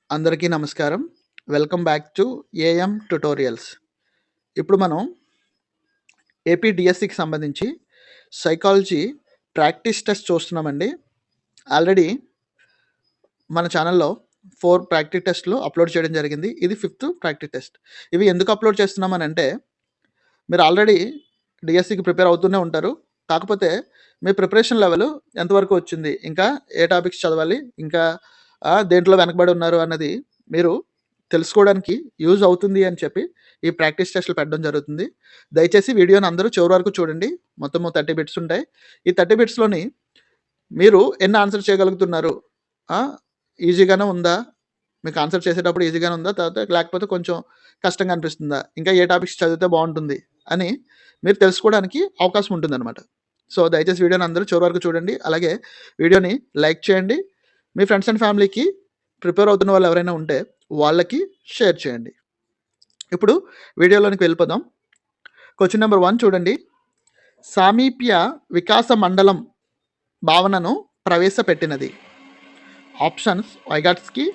అందరికీ నమస్కారం. Welcome back to AM tutorials. ఇప్పుడు మనం ఏపీ డిఎస్సికి సంబంధించి సైకాలజీ ప్రాక్టీస్ టెస్ట్ చూస్తున్నామండి. ఆల్రెడీ మన ఛానల్లో 4 ప్రాక్టీస్ టెస్ట్‌లు అప్లోడ్ చేయడం జరిగింది. ఇది 5థ్ ప్రాక్టీస్ టెస్ట్. ఇవి ఎందుకు అప్లోడ్ చేస్తున్నామనంటే, మీరు ఆల్రెడీ డిఎస్సికి ప్రిపేర్ అవుతూనే ఉంటారు. కాకపోతే మీ ప్రిపరేషన్ లెవెల్ ఎంతవరకు వచ్చింది, ఇంకా ఏ టాపిక్స్ చదవాలి, ఇంకా దేంట్లో వెనకబడి ఉన్నారు అన్నది మీరు తెలుసుకోవడానికి యూజ్ అవుతుంది అని చెప్పి ఈ ప్రాక్టీస్ టెస్ట్లు పెట్టడం జరుగుతుంది. దయచేసి వీడియోని అందరూ చివరి వరకు చూడండి. మొత్తము 30 బిట్స్ ఉంటాయి. ఈ 30 బిట్స్‌లోని మీరు ఎన్ని ఆన్సర్ చేయగలుగుతున్నారు? ఈజీగానే ఉందా? మీకు ఆన్సర్ చేసేటప్పుడు ఈజీగానే ఉందా? లేకపోతే కొంచెం కష్టంగా అనిపిస్తుందా? ఇంకా ఏ టాపిక్స్ చదివితే బాగుంటుంది అని మీరు తెలుసుకోవడానికి అవకాశం ఉంటుందన్నమాట. సో, దయచేసి వీడియోని అందరూ చివరి వరకు చూడండి. అలాగే వీడియోని లైక్ చేయండి. మీ ఫ్రెండ్స్ అండ్ ఫ్యామిలీకి ప్రిపేర్ అవుతున్న వాళ్ళు ఎవరైనా ఉంటే వాళ్ళకి షేర్ చేయండి. ఇప్పుడు వీడియోలోనికి వెళ్ళిపోదాం. క్వశ్చన్ నెంబర్ 1 చూడండి. సామీప్య వికాస మండలం భావనను ప్రవేశపెట్టినది. Options: Vygotsky,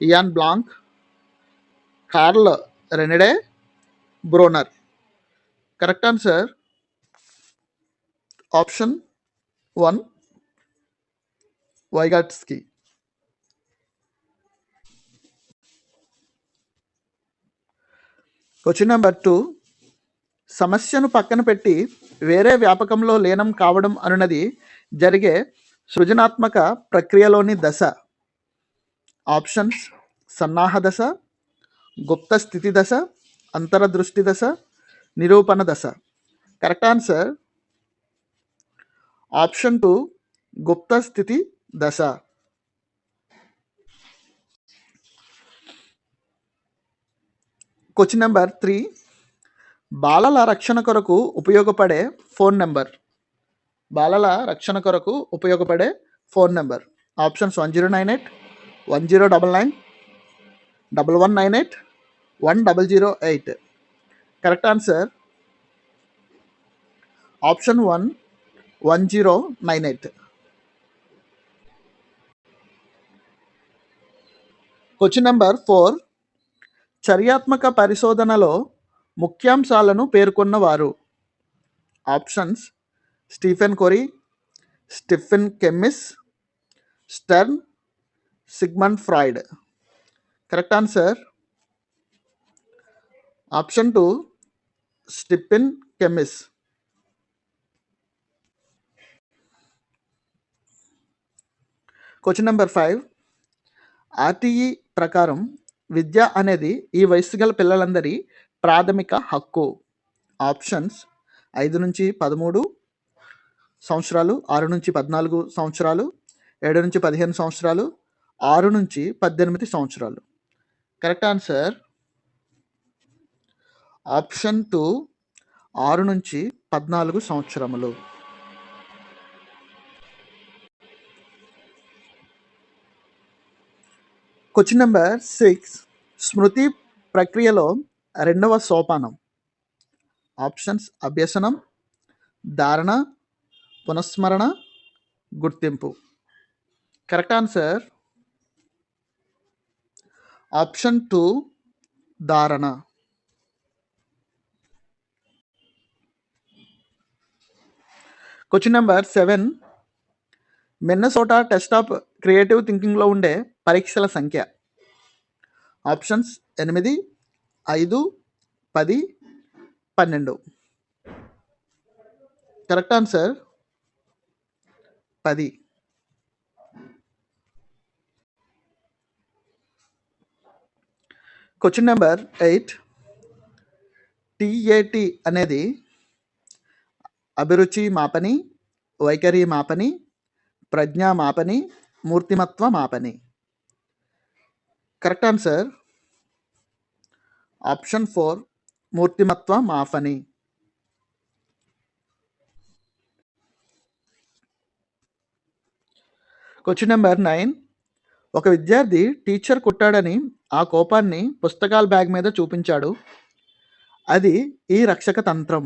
Ian Blank, Carl రెనెడే, Bruner. Correct answer option 1, Vygotsky. Question number 2, సమస్యను పక్కన పెట్టి వేరే వ్యాపకంలో లీనం కావడం అనున్నది జరిగే సృజనాత్మక ప్రక్రియలోని దశ. ఆప్షన్స్: సన్నాహ దశ, గుప్త స్థితి దశ, అంతరదృష్టి దశ, నిరూపణ దశ. కరెక్ట్ ఆన్సర్ ఆప్షన్ 2, గుప్త స్థితి దశ. క్వశ్చన్ నెంబర్ 3, బాలల రక్షణ కొరకు ఉపయోగపడే ఫోన్ నెంబర్. బాలల రక్షణ కొరకు ఉపయోగపడే phone number. Options: 1098, 1099, 1198, 1008. Correct answer option 1, 1098. Question number 4, చర్యాత్మక పరిశోధనలో ముఖ్యాంశాలను పేర్కొన్నవారు. Options: Stephen Corey, Stephen Kemmis, Stern, Sigmund Freud. Correct answer option 2, Stephen Kemmis. Question number 5, RTE ప్రకారం విద్య అనేది ఈ వయస్సు గల పిల్లలందరి ప్రాథమిక హక్కు. ఆప్షన్స్: 5 నుంచి 13 సంవత్సరాలు, 6 నుంచి 14 సంవత్సరాలు, 7 నుంచి 15 సంవత్సరాలు, 6 నుంచి 18 సంవత్సరాలు. కరెక్ట్ ఆన్సర్ ఆప్షన్ 2, 6 నుంచి 14 సంవత్సరములు. క్వశ్చన్ నెంబర్ 6, స్మృతి ప్రక్రియలో రెండవ సోపానం. ఆప్షన్స్: అభ్యసనం, ధారణ, పునఃస్మరణ, గుర్తింపు. కరెక్ట్ ఆన్సర్ ఆప్షన్ 2, ధారణ. Question number 7, Minnesota test of creative థింకింగ్లో ఉండే పరీక్షల సంఖ్య. Options: 8, 5, 10, 12. Correct answer 10. Question number 8, TAT అనేది అభిరుచి మాపని, వైఖరి మాపని, ప్రజ్ఞా మాపని, మూర్తిమత్వ మాపని. కరెక్ట్ ఆన్సర్ ఆప్షన్ 4, మూర్తిమత్వ మాపని. క్వశ్చన్ నెంబర్ 9, ఒక విద్యార్థి టీచర్ కొట్టాడని ఆ కోపాన్ని పుస్తకాల బ్యాగ్ మీద చూపించాడు. అది ఈ రక్షక తంత్రం.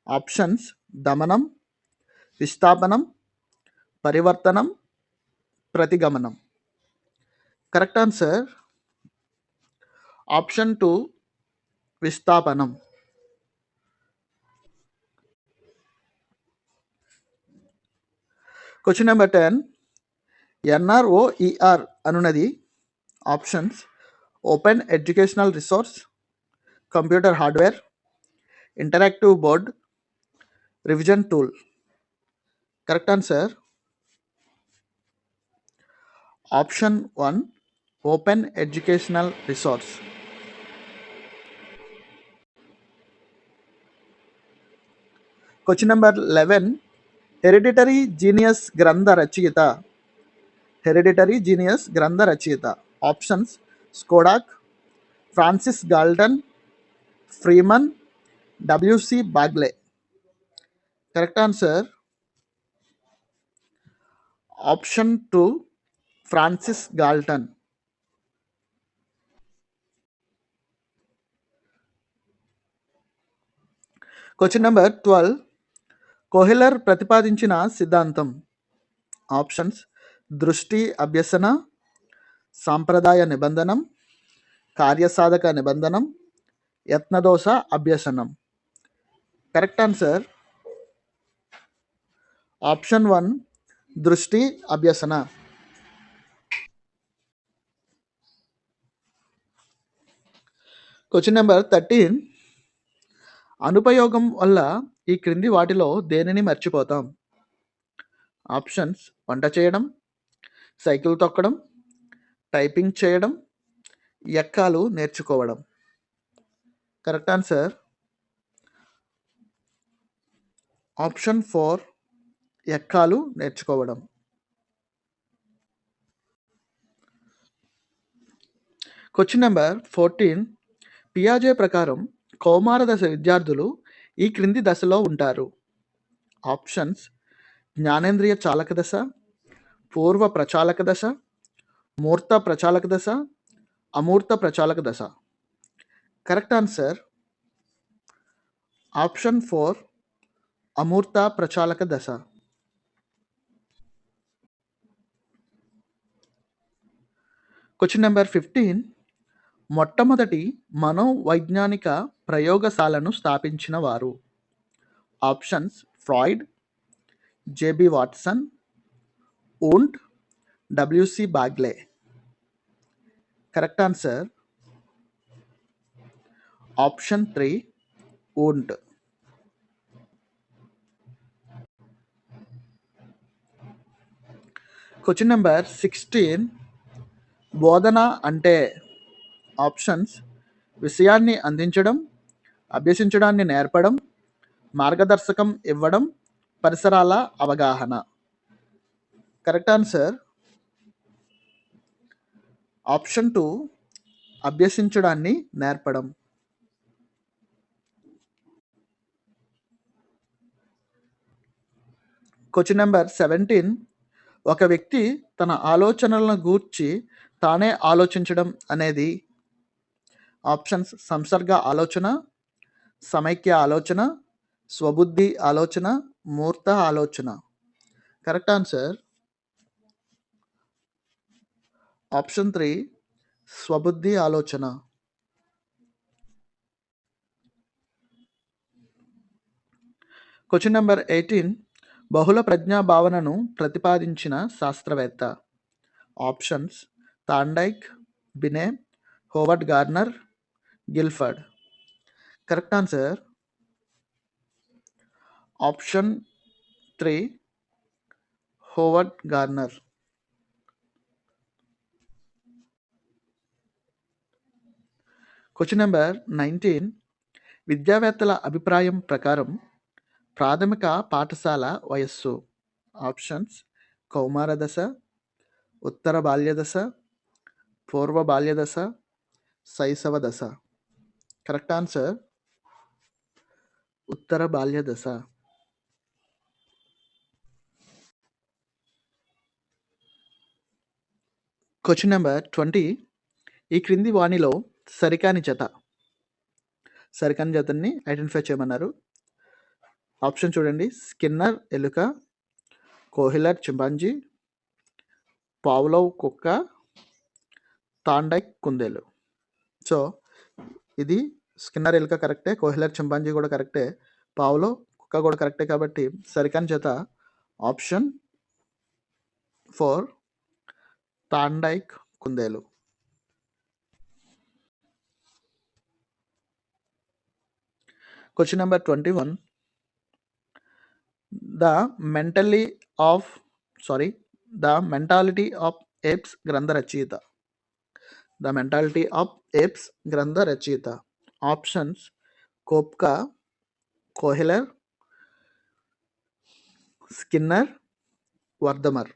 ఆప్షన్స్: దమనం, విస్థాపనం, పరివర్తనం, ప్రతిగమనం. కరెక్ట్ ఆన్సర్ ఆప్షన్ 2 విస్థాపనం. క్వశ్చన్ నెంబర్ 10 ఎన్ఆర్ఓఈఆర్ అనున్నది options open educational resource, computer hardware, interactive board, revision tool. Correct answer option 1 open educational resource. Question number 11 Hereditary Genius గ్రంథ రచయిత options Skodak, Francis Galton, Freeman, WC Bagley. Correct answer option 2 Francis Galton. Question number 12 Kohler ప్రతిపాదించిన సిద్ధాంతం options దృష్టి అభ్యసన, సాంప్రదాయ నిబంధనం, కార్యసాధక నిబంధనం, యత్నదోష అభ్యసనం. Correct answer option 1 దృష్టి అభ్యసన. క్వశ్చన్ నెంబర్ 13 అనుపయోగం వల్ల ఈ క్రింది వాటిలో దేనిని మర్చిపోతాం? ఆప్షన్స్ వంట చేయడం, సైకిల్ తొక్కడం, టైపింగ్ చేయడం, ఎక్కాలు నేర్చుకోవడం. కరెక్ట్ ఆన్సర్ ఆప్షన్ 4 ఎక్కాలు నేర్చుకోవడం. క్వశ్చన్ నెంబర్ 14 పియాజే ప్రకారం కౌమార దశ విద్యార్థులు ఈ క్రింది దశలో ఉంటారు. ఆప్షన్స్ జ్ఞానేంద్రియ చాలక దశ, పూర్వ ప్రచాలక దశ, మూర్త ప్రచాలక దశ, అమూర్త ప్రచాలక దశ. కరెక్ట్ ఆన్సర్ ఆప్షన్ 4 అమూర్త ప్రచాలక దశ. క్వశ్చన్ నెంబర్ 15 మొట్టమొదటి మనోవైజ్ఞానిక ప్రయోగశాలను స్థాపించిన వారు. Options Freud, JB Watson, Wundt, WC Bagley. Correct answer option 3 Wundt. Question number 16 బోధన అంటే ఆప్షన్స్ విషయాన్ని అందించడం, అభ్యసించడాన్ని నేర్పడం, మార్గదర్శకం ఇవ్వడం, పరిసరాల అవగాహన. కరెక్ట్ ఆన్సర్ ఆప్షన్ 2 అభ్యసించడాన్ని నేర్పడం. క్వశ్చన్ నెంబర్ 17 ఒక వ్యక్తి తన ఆలోచనలను గూర్చి తానే ఆలోచించడం అనేది ఆప్షన్స్ సంసర్గ ఆలోచన, సమైక్య ఆలోచన, స్వబుద్ధి ఆలోచన, మూర్త ఆలోచన. కరెక్ట్ ఆన్సర్ ఆప్షన్ 3 స్వబుద్ధి ఆలోచన. క్వశ్చన్ నెంబర్ 18 బహుళ ప్రజ్ఞా భావనను ప్రతిపాదించిన శాస్త్రవేత్త. Options Thorndike, Binet, Howard Gardner, Guilford. Correct answer option 3 Howard Gardner. Question number 19 విద్యావేత్తల అభిప్రాయం ప్రకారం ప్రాథమిక పాఠశాల వయస్సు. ఆప్షన్స్ కౌమార దశ, ఉత్తర బాల్య దశ, పూర్వ బాల్య దశ, శైశవ దశ. కరెక్ట్ ఆన్సర్ ఉత్తర బాల్య దశ. క్వశ్చన్ నెంబర్ 20 ఈ క్రింది వాణిలో సరికాని జతని ఐడెంటిఫై చేయమన్నారు. ఆప్షన్ చూడండి స్కిన్నర్ ఎలుక, కోహిలర్ చింపాంజీ, పావ్లోవ్ కుక్క, తాండైక్ కుందేలు. సో ఇది స్కిన్నర్ ఎలుక కరెక్టే, కోహిలర్ చింపాంజీ కూడా కరెక్టే, పావులో కుక్క కూడా కరెక్టే. కాబట్టి సరికాని చేత ఆప్షన్ 4 తాండైక్ కుందేలు. Question number 21. The Mentality of Apes గ్రంథ రచయిత. ద మెంటాలిటీ ఆఫ్ ఏప్స్ గ్రంథ రచయిత. Options Koffka, Kohler, Skinner, Wertheimer.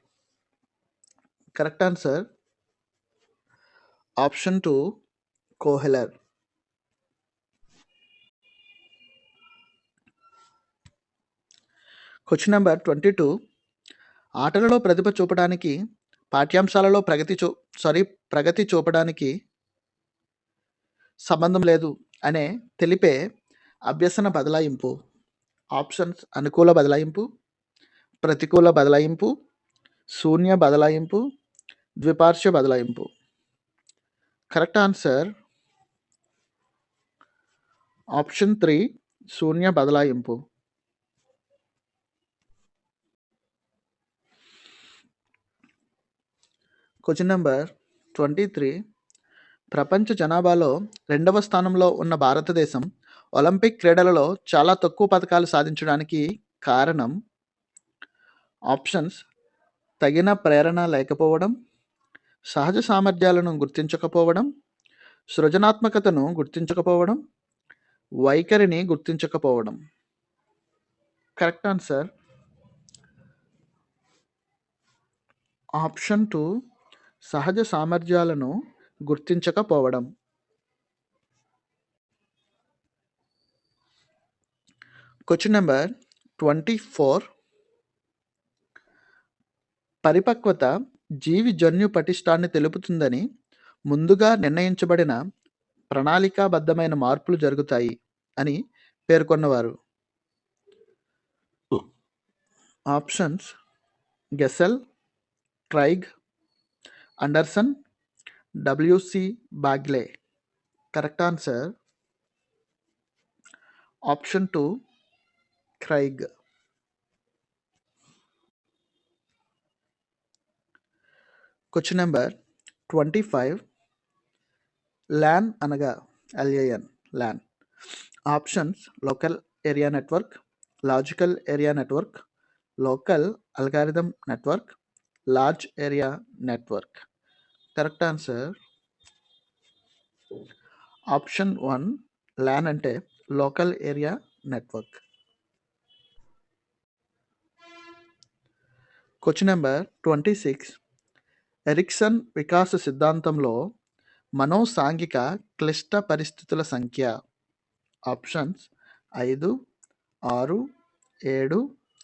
Correct answer option 2 Kohler. Question number 22. ఆటలలో ప్రతిభ చూపడానికి, పాఠ్యాంశాలలో ప్రగతి చూపడానికి సంబంధం లేదు అనే తెలిపే అభ్యసన బదలాయింపు. ఆప్షన్స్ అనుకూల బదలాయింపు, ప్రతికూల బదలాయింపు, శూన్య బదలాయింపు, ద్విపార్శ్వ బదలాయింపు. కరెక్ట్ ఆన్సర్ ఆప్షన్ 3 శూన్య బదలాయింపు. Question number 23. ప్రపంచ జనాభాలో 2వ స్థానంలో ఉన్న భారతదేశం ఒలింపిక్ క్రీడలలో చాలా తక్కువ పథకాలు సాధించడానికి కారణం. ఆప్షన్స్ తగిన ప్రేరణ లేకపోవడం, సహజ సామర్థ్యాలను గుర్తించకపోవడం, సృజనాత్మకతను గుర్తించకపోవడం, వైఖరిని గుర్తించకపోవడం. కరెక్ట్ ఆన్సర్ ఆప్షన్ 2 సహజ సామర్థ్యాలను గుర్తించకపోవడం. Question number 24. పరిపక్వత జీవి జన్యు పటిష్టాన్ని తెలుపుతుందని ముందుగా నిర్ణయించబడిన ప్రణాళికాబద్ధమైన మార్పులు జరుగుతాయి అని పేర్కొన్నవారు. Options Gesell, Craig, Anderson, WC Bagley. Correct answer option 2 Craig. Question number 25. LAN అనగా LAN LAN. Options local area network, logical area network, local algorithm network, large area network. Correct answer option 1 LAN అంటే local area network. Question number 26. Erikson వికాస సిద్ధాంతంలో మనోసాంఘిక క్లిష్ట పరిస్థితుల సంఖ్య. Options 5, 6, 7,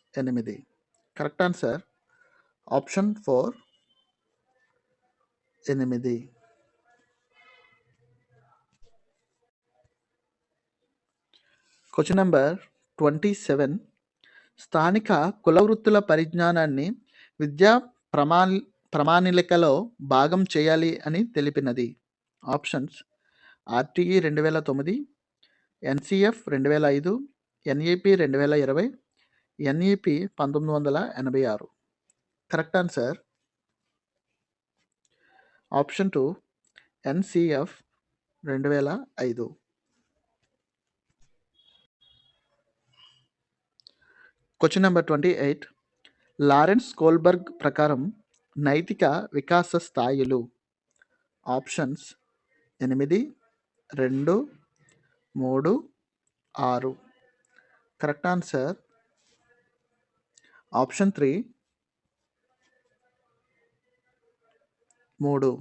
8. Correct answer option 4 8. Question number 27. స్థానిక కుల వృత్తుల పరిజ్ఞానాన్ని విద్యా ప్రణాళికలో భాగం చేయాలి అని తెలిపినది. Options RTE 2009, NCF 2005, NEP 2020, NEP 1986. Correct answer option 2 NCF 2005. Question number 28. Lawrence Kohlberg ప్రకారం నైతిక వికాస స్థాయిలు. Options 8, 2, 3, 6. Correct answer option 3 3.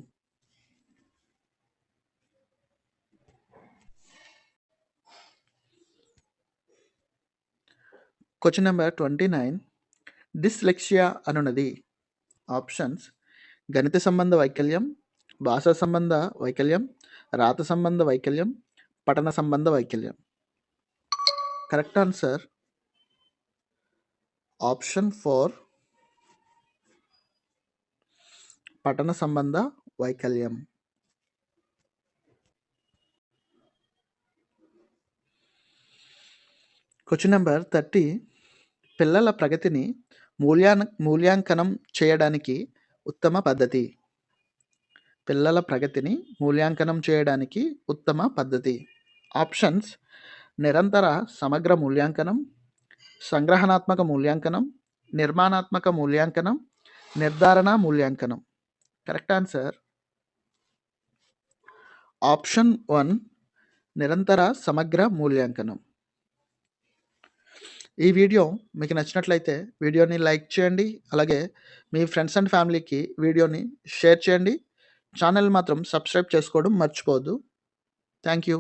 Question number 29. Dyslexia అనున్నది. ఆప్షన్స్ గణిత సంబంధ వైకల్యం, భాషా సంబంధ వైకల్యం, రాత సంబంధ వైకల్యం, పఠన సంబంధ వైకల్యం. కరెక్ట్ ఆన్సర్ ఆప్షన్ 4 పఠన సంబంధ వైకల్యం. Question number 30. పిల్లల ప్రగతిని మూల్యాంకనం చేయడానికి ఉత్తమ పద్ధతి. పిల్లల ప్రగతిని మూల్యాంకనం చేయడానికి ఉత్తమ పద్ధతి. ఆప్షన్స్: నిరంతర సమగ్ర మూల్యాంకనం, సంగ్రహణాత్మక మూల్యాంకనం, నిర్మాణాత్మక మూల్యాంకనం, నిర్ధారణ మూల్యాంకనం. కరెక్ట్ ఆన్సర్ ఆప్షన్ 1, నిరంతర సమగ్ర మూల్యాంకనం. ఈ వీడియో మీకు నచ్చినట్లయితే వీడియోని లైక్ చేయండి. అలాగే మీ ఫ్రెండ్స్ అండ్ ఫ్యామిలీకి వీడియోని షేర్ చేయండి. ఛానల్ మాత్రం సబ్స్క్రైబ్ చేసుకోవడం మర్చిపోవద్దు. Thank you.